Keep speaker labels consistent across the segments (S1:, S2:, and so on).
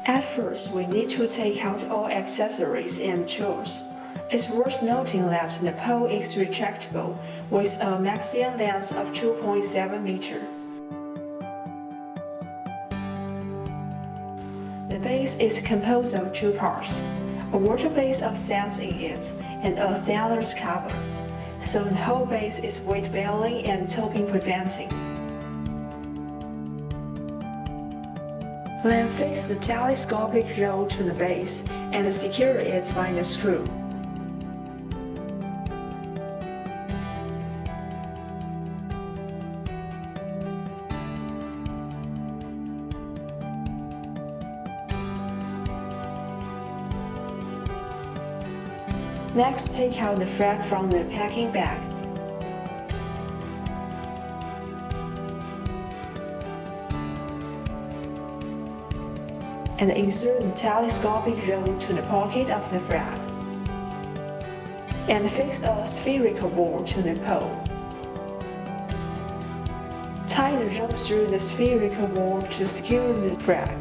S1: At first, we need to take out all accessories and tools. It's worth noting that the pole is retractable with a maximum length of 2.7 meters. The base is composed of two parts, a water base of sands in it and a stainless cover, so the whole base is weight-bearing and topping preventing. Then fix the telescopic roll to the base and secure it by the screw. Next, take out the flag from the packing bag. And insert the telescopic roll to the pocket of the flag. And fix a spherical ball to the pole. Tie the rope through the spherical ball to secure the flag.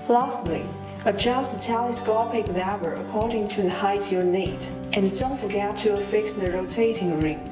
S1: Lastly, adjust the telescopic lever according to the height you need, and don't forget to fix the rotating ring.